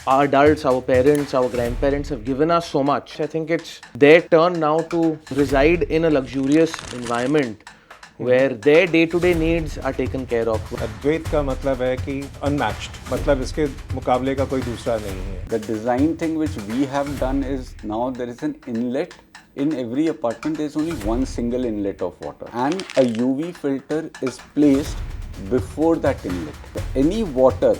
our adults, our parents, our grandparents have given us so much. I think it's their turn now to reside in a luxurious environment where their day-to-day needs are taken care of. अद्वैत का मतलब है कि unmatched, मतलब इसके मुकाबले का कोई दूसरा नहीं है. The design thing which we have done is now there is an inlet. In every apartment there is only one single inlet of water and a UV filter is placed before that inlet. Any water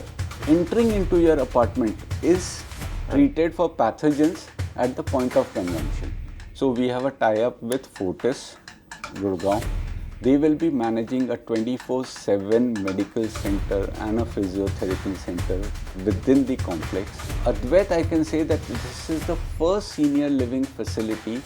entering into your apartment is treated for pathogens at the point of consumption. So we have a tie-up with Fortis, Gurgaon. They will be managing a 24/7 medical center and a physiotherapy center within the complex. Advait, I can say that this is the first senior living facility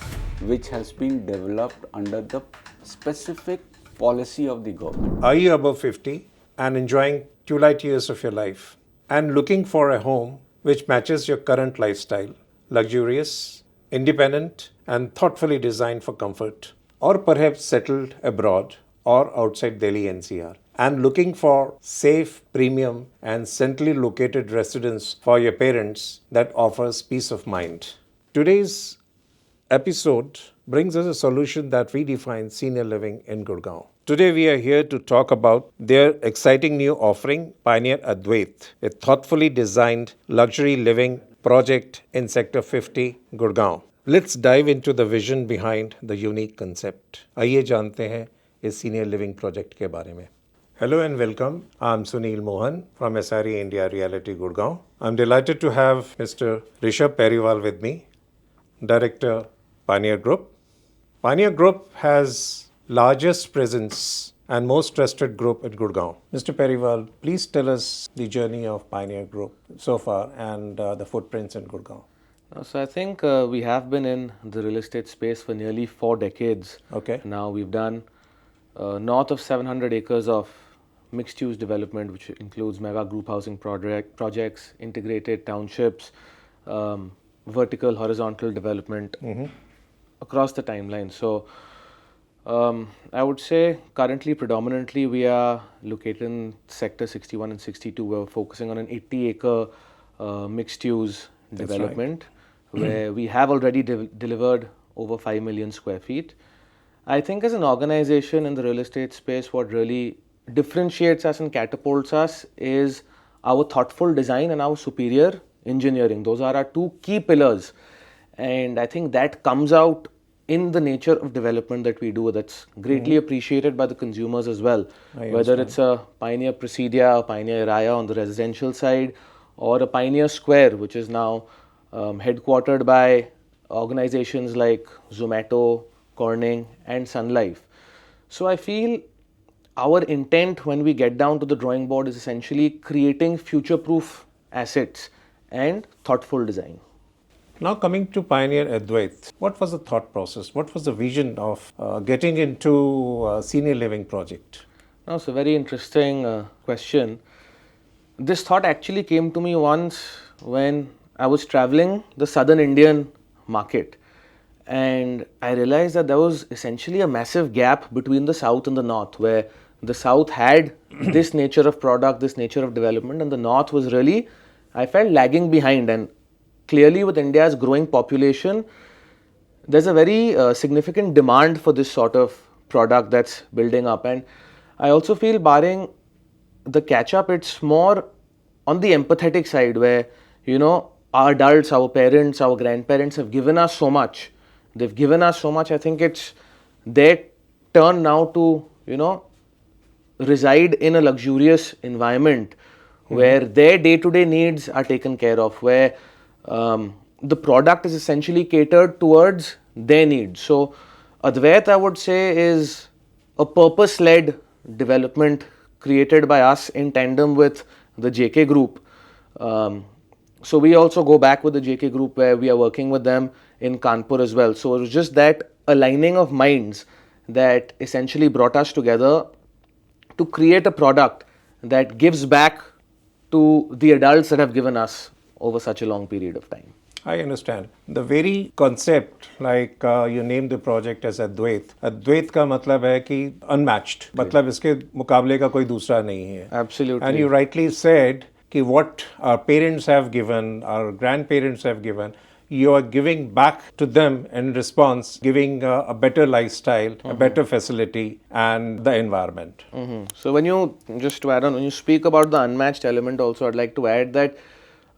which has been developed under the specific policy of the government. Are you above 50 and enjoying twilight years of your life and looking for a home which matches your current lifestyle, luxurious, independent, and thoughtfully designed for comfort? Or perhaps settled abroad or outside Delhi NCR and looking for safe, premium and centrally located residence for your parents that offers peace of mind. Today's episode brings us a solution that redefines senior living in Gurgaon. Today we are here to talk about their exciting new offering, Pioneer Advait, a thoughtfully designed luxury living project in Sector 50, Gurgaon. Let's dive into the vision behind the unique concept. आइए जानते हैं इस senior living project के बारे में. Hello and welcome. I'm Sunil Mohan from SRE India Realty Gurgaon. I'm delighted to have Mr. Rishabh Periwal with me, Director, Pioneer Group. Pioneer Group has largest presence and most trusted group at Gurgaon. Mr. Periwal, please tell us the journey of Pioneer Group so far and the footprints in Gurgaon. So I think we have been in the real estate space for nearly 4 decades. Okay. Now we've done north of 700 acres of mixed-use development, which includes mega group housing projects, integrated townships, vertical, horizontal development across the timeline. So I would say currently predominantly we are located in sector 61 and 62. We're focusing on an 80-acre mixed-use development where we have already delivered over 5 million square feet. I think as an organization in the real estate space, what really differentiates us and catapults us is our thoughtful design and our superior engineering. Those are our 2 key pillars. And I think that comes out in the nature of development that we do. That's greatly appreciated by the consumers as well. Whether it's a Pioneer Presidia or Pioneer Raya on the residential side, or a Pioneer Square, which is now headquartered by organizations like Zomato, Corning and Sun Life. So I feel our intent when we get down to the drawing board is essentially creating future-proof assets and thoughtful design. Now coming to Pioneer Advait, what was the thought process? What was the vision of getting into a senior living project? Now, it's a very interesting question. This thought actually came to me once when I was traveling the southern Indian market, and I realized that there was essentially a massive gap between the south and the north, where the south had this nature of product, this nature of development, and the north was really, I felt, lagging behind. And clearly with India's growing population, there's a very significant demand for this sort of product that's building up. And I also feel, barring the catch-up, it's more on the empathetic side where, our adults, our parents, our grandparents have given us so much. They've given us so much. I think it's their turn now to, reside in a luxurious environment where their day-to-day needs are taken care of, where the product is essentially catered towards their needs. So Advait, I would say, is a purpose-led development created by us in tandem with the JK Group. So we also go back with the JK Group where we are working with them in Kanpur as well. So it was just that aligning of minds that essentially brought us together to create a product that gives back to the adults that have given us over such a long period of time. I understand. The very concept, like you named the project as Advait. Advait का मतलब है कि unmatched, मतलब इसके मुकाबले का कोई दूसरा नहीं है. Absolutely. And you rightly said कि what our parents have given, our grandparents have given, you are giving back to them in response, giving a better lifestyle, a better facility, and the environment. So when you, just to add on, when you speak about the unmatched element also, I'd like to add that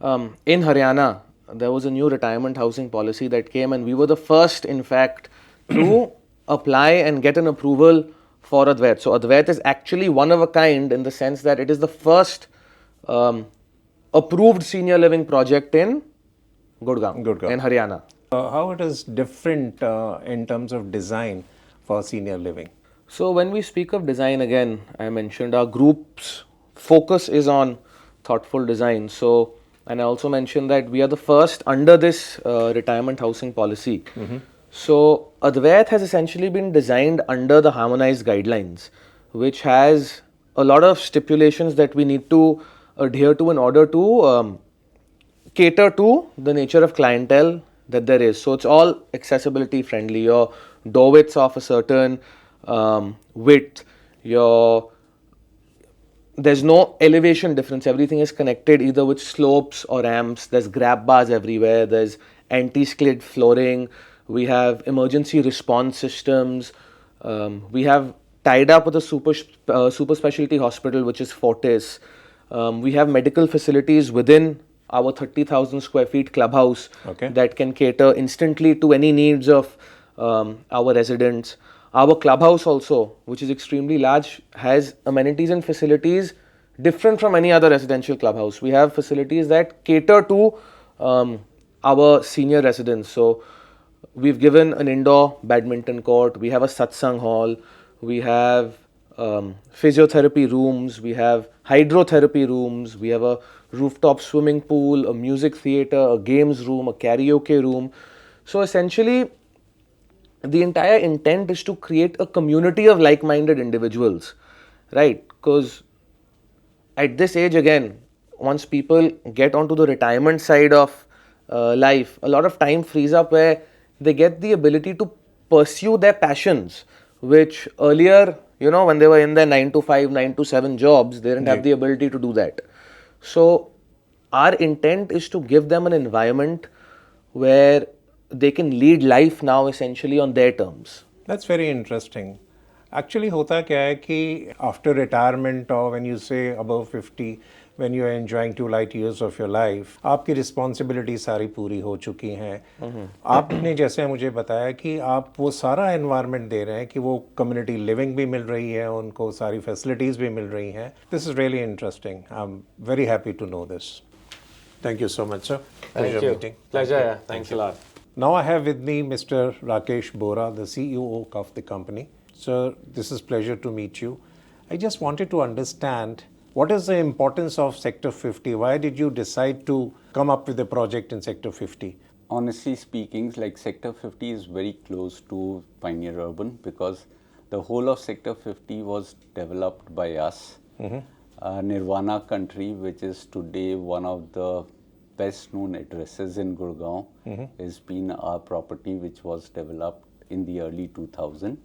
in Haryana, there was a new retirement housing policy that came, and we were the first, in fact, to apply and get an approval for Advait. So Advait is actually one of a kind in the sense that it is the first approved senior living project in Gurgaon, in Haryana. How it is different in terms of design for senior living? So when we speak of design, again, I mentioned our group's focus is on thoughtful design. So, and I also mentioned that we are the first under this retirement housing policy. So Advait has essentially been designed under the harmonized guidelines, which has a lot of stipulations that we need to adhere to in order to cater to the nature of clientele that there is. So it's all accessibility friendly. Your door widths of a certain width, there's no elevation difference. Everything is connected either with slopes or ramps. There's grab bars everywhere. There's anti-skid flooring. We have emergency response systems. We have tied up with a super specialty hospital, which is Fortis. We have medical facilities within our 30,000 square feet clubhouse that can cater instantly to any needs of our residents. Our clubhouse also, which is extremely large, has amenities and facilities different from any other residential clubhouse. We have facilities that cater to our senior residents. So we've given an indoor badminton court, we have a satsang hall, we have physiotherapy rooms, we have hydrotherapy rooms, we have a rooftop swimming pool, a music theatre, a games room, a karaoke room. So essentially, the entire intent is to create a community of like-minded individuals, right? Because at this age, again, once people get onto the retirement side of life, a lot of time frees up where they get the ability to pursue their passions, which earlier, when they were in their 9 to 5, 9 to 7 jobs, they didn't have the ability to do that. So our intent is to give them an environment where they can lead life now essentially on their terms. That's very interesting. Actually, होता क्या है कि after retirement or when you say above 50, when you are enjoying 2 light years of your life, आपकी responsibility सारी पूरी हो चुकी हैं. आपने जैसे मुझे बताया कि आप वो सारा environment दे रहे हैं कि वो community living भी मिल रही है, उनको सारी facilities भी मिल रही हैं. This is really interesting. I'm very happy to know this. Thank you so much, sir. Thank you. Meeting. Pleasure, yeah. Thanks a lot. Now I have with me Mr. Rakesh Bohra, the CEO of the company. Sir, this is a pleasure to meet you. I just wanted to understand what is the importance of Sector 50? Why did you decide to come up with a project in Sector 50? Honestly speaking, like Sector 50 is very close to Pioneer Urban because the whole of Sector 50 was developed by us. Nirvana Country, which is today one of the best known addresses in Gurgaon, has been our property which was developed in the early 2000s.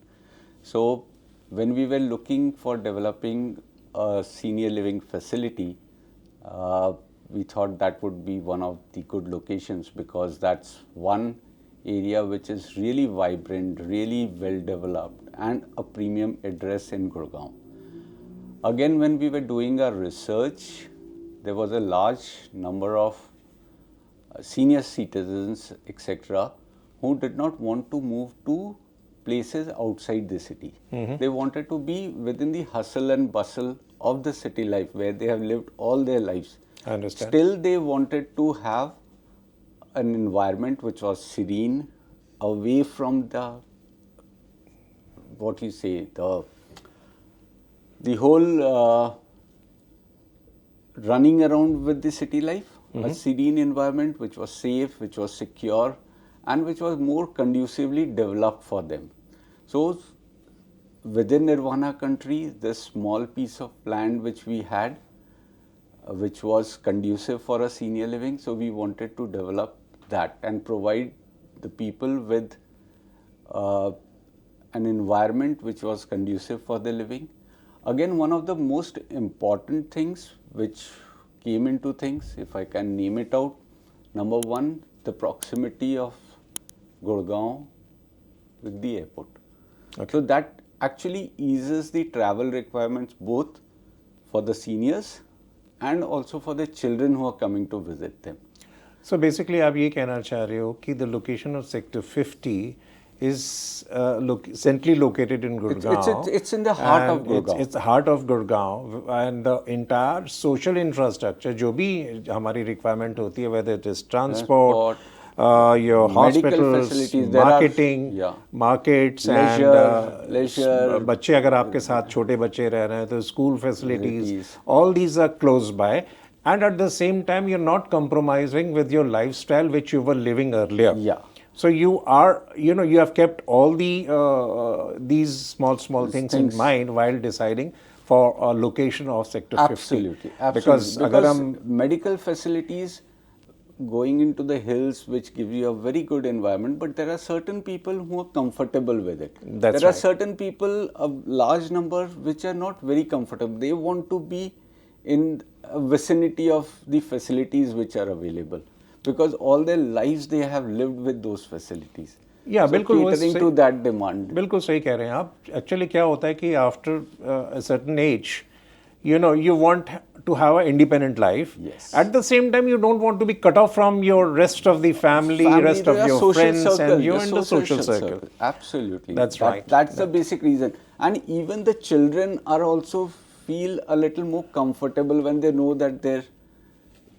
So when we were looking for developing a senior living facility, we thought that would be one of the good locations because that's one area which is really vibrant, really well developed and a premium address in Gurgaon. Again, when we were doing our research, there was a large number of senior citizens, etc., who did not want to move to places outside the city. They wanted to be within the hustle and bustle of the city life where they have lived all their lives. I understand. Still, they wanted to have an environment which was serene, away from the, what you say, the whole running around with the city life. A serene environment which was safe, which was secure, and which was more conducively developed for them. So within Nirvana Country, this small piece of land which we had, which was conducive for a senior living, so we wanted to develop that and provide the people with an environment which was conducive for the living. Again, one of the most important things which came into things, if I can name it out. Number one, the proximity of Gurgaon with the airport. Okay. So that actually eases the travel requirements both for the seniors and also for the children who are coming to visit them. So basically आप ये कहना चाह रहे हो कि the location of sector 50 is centrally located in Gurgaon. It's in the heart of Gurgaon. It's the heart of Gurgaon, and the entire social infrastructure जो भी हमारी requirement होती है, whether it is transport, your hospitals, facilities, marketing, markets, leisure, and बच्चे अगर आपके साथ छोटे बच्चे रह रहे हैं तो school facilities, all these are close by. And at the same time, you're not compromising with your lifestyle which you were living earlier. Yeah. So you are, you have kept all the these small things in mind while deciding for a location of sector 50. Absolutely. Because medical facilities going into the hills which give you a very good environment, but there are certain people who are comfortable with it. There are certain people, a large number, which are not very comfortable. They want to be in a vicinity of the facilities which are available, because all their lives they have lived with those facilities. Yeah, so catering to that demand. बिल्कुल सही कह रहे हैं आप. Actually क्या होता है कि after a certain age, you want to have an independent life. Yes. At the same time, you don't want to be cut off from your rest of the family rest of your friends, circle, and you're in the social circle. Absolutely. That's right. That's the basic reason. And even the children are also feel a little more comfortable when they know that their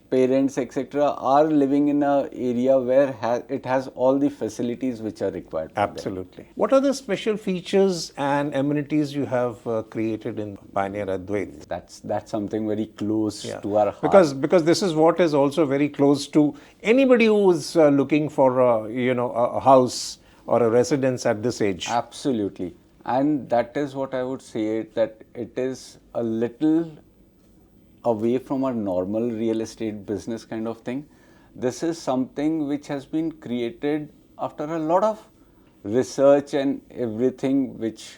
parents, etc., are living in an area where it has all the facilities which are required. Absolutely. What are the special features and amenities you have created in Pioneer Advait? That's something very close to our heart. Because this is what is also very close to anybody who is looking for a house or a residence at this age. Absolutely. And that is what I would say, that it is a little away from our normal real estate business kind of thing. This is something which has been created after a lot of research and everything which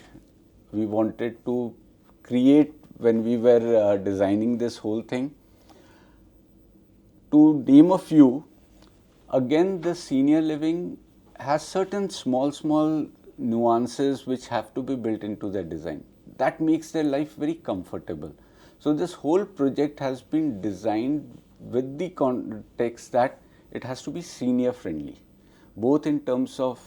we wanted to create when we were designing this whole thing. To name a few, again, the senior living has certain small nuances which have to be built into their design. That makes their life very comfortable. So this whole project has been designed with the context that it has to be senior friendly, both in terms of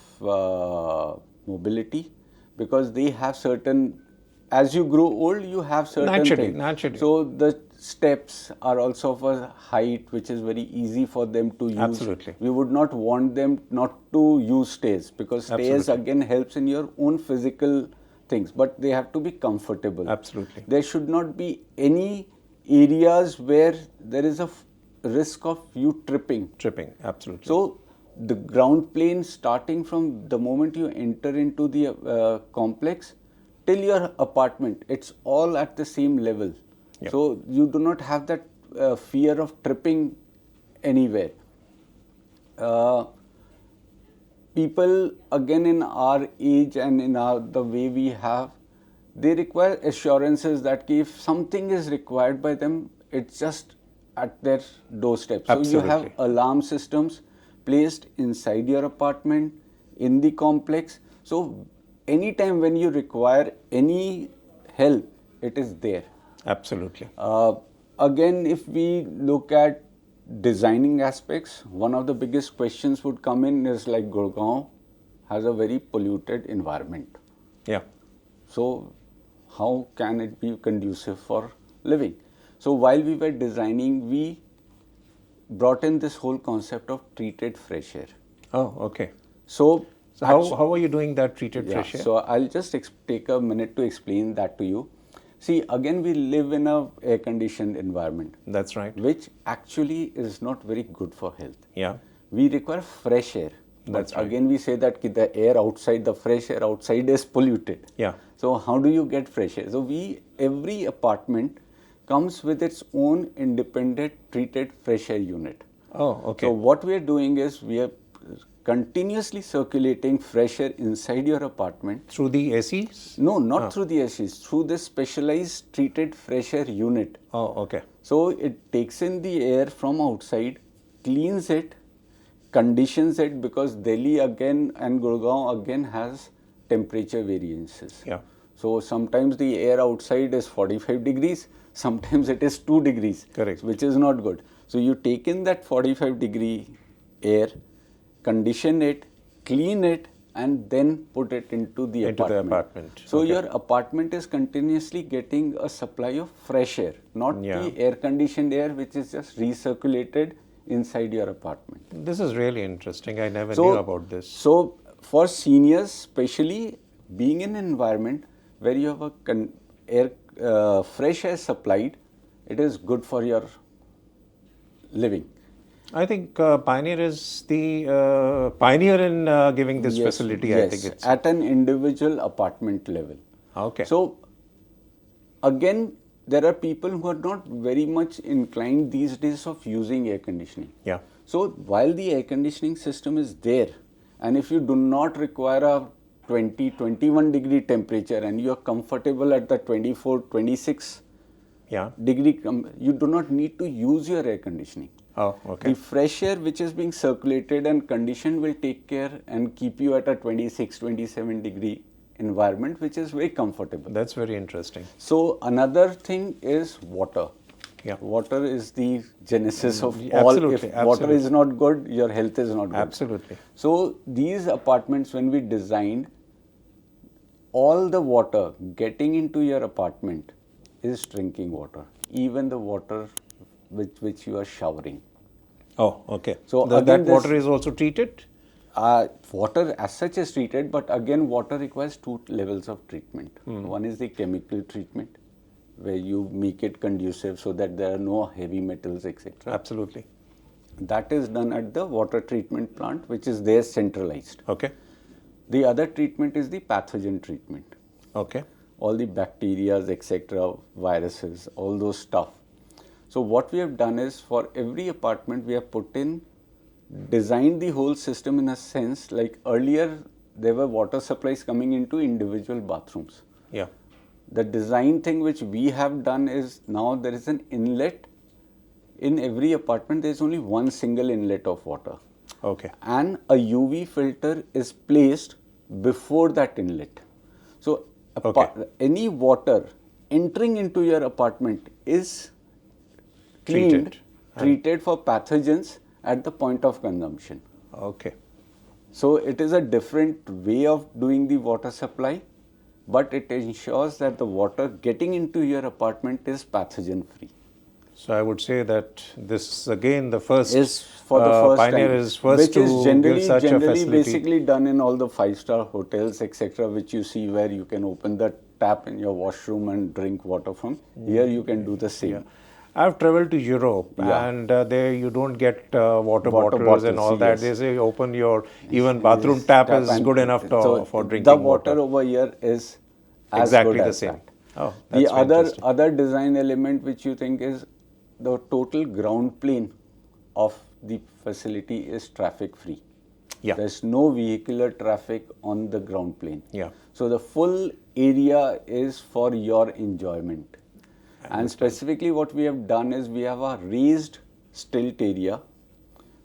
mobility, because they have certain, as you grow old, you have certain things. Naturally. So the steps are also of a height which is very easy for them to use. Absolutely. We would not want them not to use stairs, because stairs again helps in your own physical things, but they have to be comfortable. Absolutely. There should not be any areas where there is a risk of you tripping. Absolutely. So the ground plane, starting from the moment you enter into the complex till your apartment, it's all at the same level. Yep. So you do not have that fear of tripping anywhere. People again in our age and in the way we have, they require assurances that if something is required by them, it's just at their doorstep. So Absolutely. you have alarm systems placed inside your apartment, in the complex. So anytime when you require any help, it is there. Absolutely. Again, if we look at designing aspects, one of the biggest questions would come in is like Gurgaon has a very polluted environment. Yeah. So how can it be conducive for living? So while we were designing, we brought in this whole concept of treated fresh air. Oh, okay. So how are you doing that treated fresh air? So I'll just take a minute to explain that to you. See, again, we live in a air-conditioned environment. That's right. Which actually is not very good for health. Yeah. We require fresh air. That's right. Again, we say that the air outside, the fresh air outside is polluted. Yeah. So how do you get fresh air? So every apartment comes with its own independent treated fresh air unit. Oh, okay. So what we are doing is we are continuously circulating fresh air inside your apartment. Through the ACs? No, not through the ACs, through this specialized treated fresh air unit. Oh, okay. So it takes in the air from outside, cleans it, conditions it, because Delhi again and Gurgaon again has temperature variances. Yeah. So sometimes the air outside is 45 degrees, sometimes it is 2 degrees, Correct. which is not good. So you take in that 45-degree air, condition it, clean it, and then put it into the apartment. So your apartment is continuously getting a supply of fresh air, not the air-conditioned air which is just recirculated inside your apartment. This is really interesting. I never knew about this. So for seniors, especially being in an environment where you have a fresh air supplied, it is good for your living. I think Pioneer is the pioneer in giving this facility. Yes, I think it's at an individual apartment level. Okay. So again, there are people who are not very much inclined these days of using air conditioning. Yeah. So while the air conditioning system is there, and if you do not require a 20-21 degree temperature and you are comfortable at the 24-26 degree, you do not need to use your air conditioning. Oh, okay. The fresh air which is being circulated and conditioned will take care and keep you at a 26-27 degree environment, which is very comfortable. That's very interesting. So another thing is water. Yeah. Water is the genesis of Absolutely, all. If water is not good, your health is not good. Absolutely. So these apartments, when we designed, all the water getting into your apartment is drinking water, even the water with which you are showering. Oh, okay. So that water is also treated? Water as such is treated, but again water requires two levels of treatment. One is the chemical treatment, where you make it conducive so that there are no heavy metals, etc. Absolutely. That is done at the water treatment plant, which is there centralized. Okay. The other treatment is the pathogen treatment. Okay. All the bacteria, etc., viruses, all those stuff. So what we have done is, for every apartment we have designed the whole system in a sense, like earlier there were water supplies coming into individual bathrooms. Yeah. The design thing which we have done is, now there is an inlet in every apartment. There is only one single inlet of water. Okay. And a UV filter is placed before that inlet. So any water entering into your apartment is treated for pathogens at the point of consumption. Okay. So it is a different way of doing the water supply, but it ensures that the water getting into your apartment is pathogen free. So I would say that this is again the first is for the first Pioneer time, is first which to is generally give such a facility. basically done in all the 5-star hotels, etc., which you see, where you can open the tap in your washroom and drink water from. Here you can do the same. Yeah. I've traveled to Europe and there you don't get water bottles and all that. They say open your even bathroom tap is good enough for drinking the water over here is exactly good the as same. that. Oh, the other design element which you think is, the total ground plane of the facility is traffic free. Yeah. There's no vehicular traffic on the ground plane. Yeah. So the full area is for your enjoyment. And specifically what we have done is, we have a raised stilt area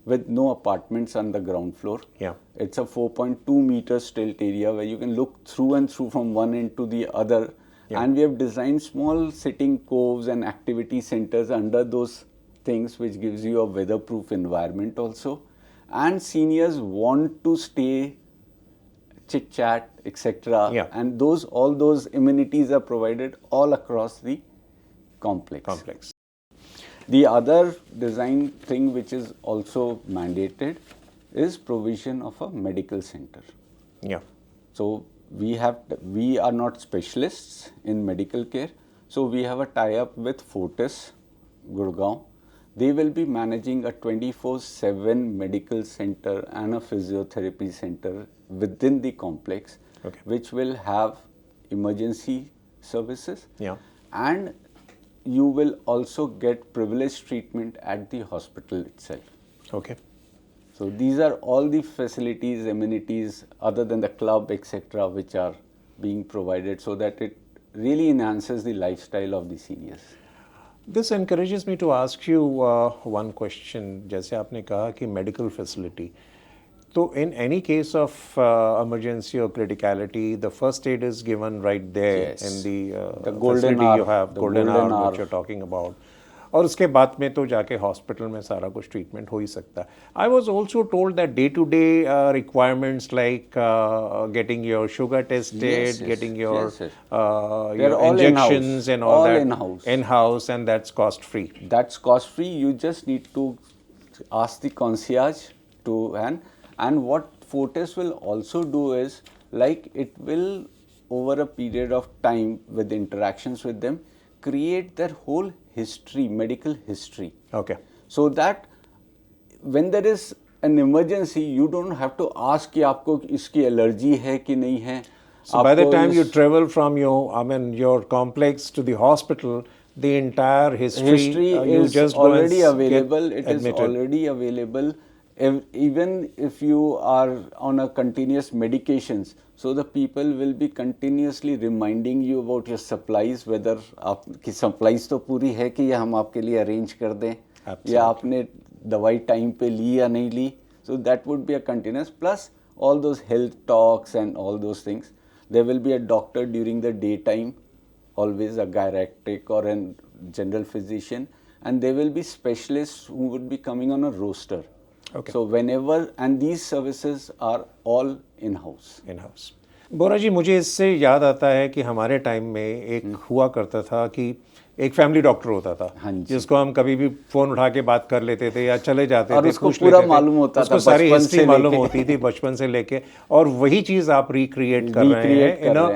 with no apartments on the ground floor. Yeah. It's a 4.2 meter stilt area where you can look through and through from one end to the other. Yeah. And we have designed small sitting coves and activity centers under those things, which gives you a weatherproof environment also. And seniors want to stay, chit chat, etc. Yeah. And all those amenities are provided all across the complex. The other design thing which is also mandated is provision of a medical center. Yeah. So we are not specialists in medical care. So we have a tie-up with Fortis, Gurgaon. They will be managing a 24/7 medical center and a physiotherapy center within the complex, which will have emergency services. Yeah. And you will also get privileged treatment at the hospital itself. Okay. So these are all the facilities, amenities, other than the club, etc., which are being provided, so that it really enhances the lifestyle of the seniors. This encourages me to ask you one question. जैसे आपने कहा कि medical facility, so in any case of emergency or criticality, the first aid is given right there Yes. in the golden facility hour, you have, the golden golden hour hour. which you're talking about. और उसके बाद में तो जाके hospital में सारा कुछ treatment हो ही सकता है. I was also told that day to day requirements like getting your sugar tested, getting your injections and all that in-house, and that's cost free. That's cost free. You just need to ask the concierge to, and what Fortis will also do is, like, it will over a period of time with interactions with them create their whole history, medical history. Okay. So that when there is an emergency, you don't have to ask कि आपको इसकी allergy है कि नहीं है. So by the time you travel from your complex to the hospital, the entire history is just already available. It is admitted. already available. Even if you are on a continuous medications, so the people will be continuously reminding you about your supplies, whether आपकी supplies तो पूरी है कि या हम आपके लिए arrange कर दें, या आपने दवाई time पे ली या नहीं ली. So that would be a continuous, plus all those health talks and all those things. There will be a doctor during the daytime, always a geriatric or a general physician, and there will be specialists who would be coming on a roster. Okay. So whenever, and these services are all in-house. In-house. बोरा जी, मुझे इससे याद आता है कि हमारे time में एक हुआ करता था कि एक फैमिली डॉक्टर होता था, जिसको हम कभी भी फोन उठा के बात कर लेते थे या चले जाते थे, उसको पूरा मालूम होता था, उसको सारी हिस्ट्री मालूम होती थी बचपन से लेके, और वही चीज आप रिक्रिएट कर रहे हैं in a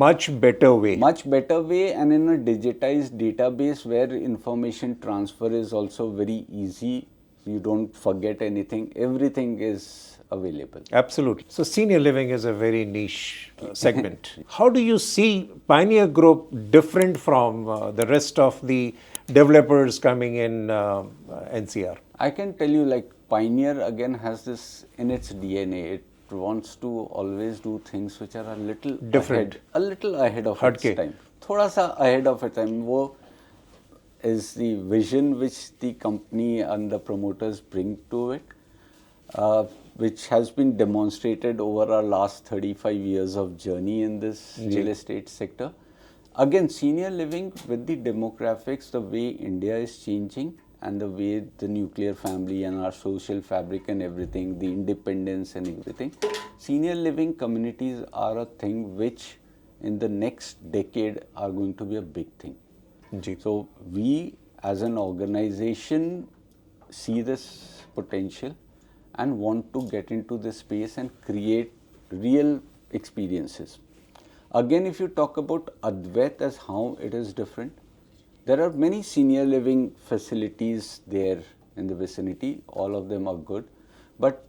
much better way. Much better way, and in a digitized database where information transfer is also very easy. You don't forget anything. Everything is available. Absolutely. So senior living is a very niche segment. How do you see Pioneer Group different from the rest of the developers coming in NCR? I can tell you, like, Pioneer again has this in its DNA. It wants to always do things which are a little different, ahead of its time. थोड़ा सा ahead of its time. वो is the vision which the company and the promoters bring to it, which has been demonstrated over our last 35 years of journey in this real estate sector. Again, senior living with the demographics, the way India is changing and the way the nuclear family and our social fabric and everything, the independence and everything, senior living communities are a thing which in the next decade are going to be a big thing. So we as an organization see this potential and want to get into this space and create real experiences. Again, if you talk about Advait as how it is different, there are many senior living facilities there in the vicinity. All of them are good. But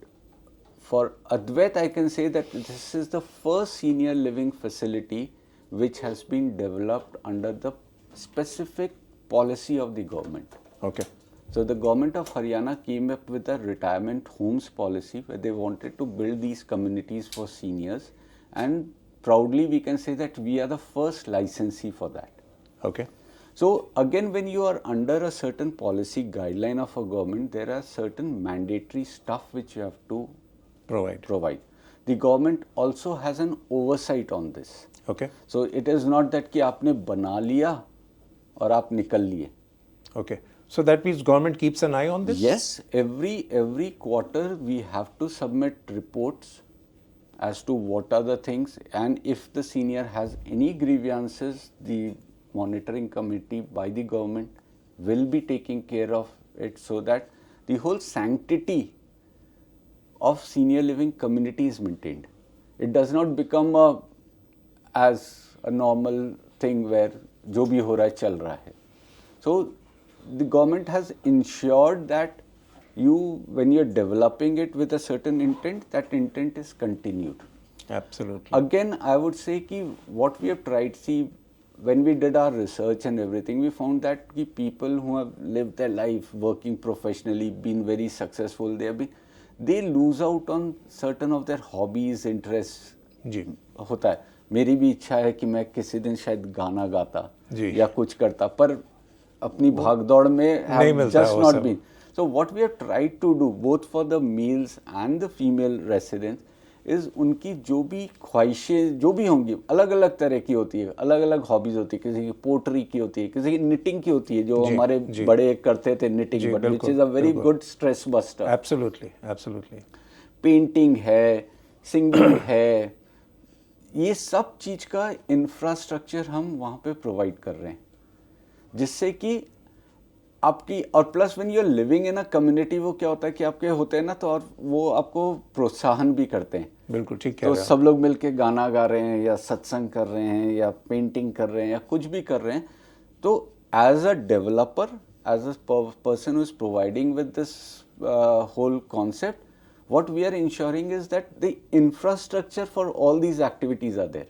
for Advait, I can say that this is the first senior living facility which has been developed under the specific policy of the government. Okay. So the government of Haryana came up with a retirement homes policy where they wanted to build these communities for seniors, and proudly we can say that we are the first licensee for that. Okay. So again, when you are under a certain policy guideline of a government, there are certain mandatory stuff which you have to provide. The government also has an oversight on this. Okay. So it is not that कि आपने बना लिया और आप निकल लिए. Okay. So that means government keeps an eye on this? Yes. Every quarter we have to submit reports as to what are the things, and if the senior has any grievances, the monitoring committee by the government will be taking care of it, so that the whole sanctity of senior living community is maintained. It does not become as a normal thing where जो भी हो रहा है चल रहा है. So the government has ensured that when you're developing it with a certain intent, that intent is continued. Absolutely. Again, I would say कि what we have tried, when we did our research and everything, we found that people who have lived their life working professionally, been very successful, they lose out on certain of their hobbies, interests. जी. होता है. मेरी भी इच्छा है कि मैं किसी दिन शायद गाना गाता या कुछ करता, पर अपनी भागदौड़ में नहीं have मिलता just वो not सब। been. So what we have tried to do both for the males and the female residents is उनकी जो भी ख्वाहिशें जो भी होंगी अलग अलग तरह की होती है, अलग अलग हॉबीज होती है, किसी की पोट्री की होती है, किसी की निटिंग की होती है, जो हमारे बड़े करते थे knitting, but which is a very good stress buster. Absolutely, absolutely. Painting है, सिंगिंग है, ये सब चीज का इंफ्रास्ट्रक्चर हम वहाँ पे प्रोवाइड कर रहे हैं, जिससे कि आपकी और plus when you are living in a community, वो क्या होता है कि आपके होते हैं ना, तो और वो आपको प्रोत्साहन भी करते हैं। बिल्कुल ठीक तो सब लोग मिलके गाना गा रहे हैं या सत्संग कर रहे हैं या पेंटिंग कर रहे हैं या कुछ भी कर रहे हैं, तो as a developer, as a person who is providing with this whole concept, what we are ensuring is that the infrastructure for all these activities are there.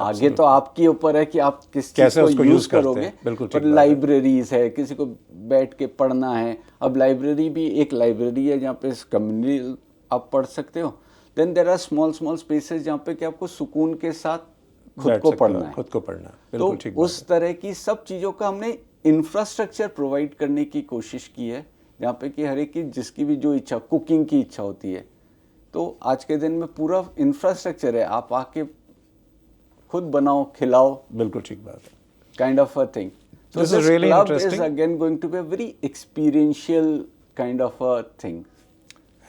आगे तो आपके ऊपर है कि आप किस चीज को यूज करोगे, पर लाइब्रेरीज है, किसी को बैठ के पढ़ना है, अब लाइब्रेरी भी एक लाइब्रेरी है जहाँ पे कम्युनिटी आप पढ़ सकते हो, then there are small spaces जहाँ पे कि आपको सुकून के साथ खुद को पढ़ना है, तो उस तरह की सब चीज़ों का हमने इंफ्रास्ट्रक्चर प्रोवाइड करने की कोशिश की है, जहाँ पे कि हर एक की जिसकी भी जो इच्छा, कुकिंग की इच्छा होती है, तो आज के दिन में पूरा इंफ्रास्ट्रक्चर है, आप आके खुद बनाओ, खिलाओ। बिल्कुल ठीक बात है। Kind of a thing. So this really club is again going to be a very experiential kind of a thing.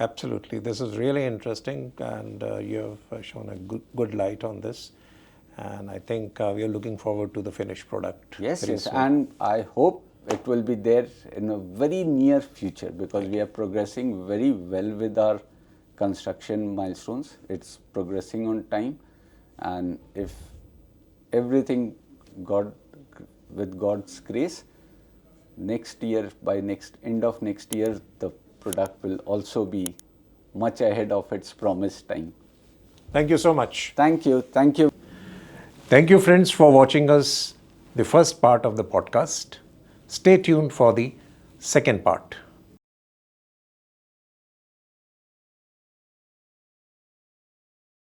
Absolutely, this is really interesting, and you have shown a good light on this, and I think we are looking forward to the finished product. Yes, and I hope it will be there in a very near future, because we are progressing very well with our construction milestones. It's progressing on time, and if everything with God's grace, next year, by end of next year, the product will also be much ahead of its promised time. Thank you so much. Thank you. Thank you. Thank you, friends, for watching us, the first part of the podcast. Stay tuned for the second part.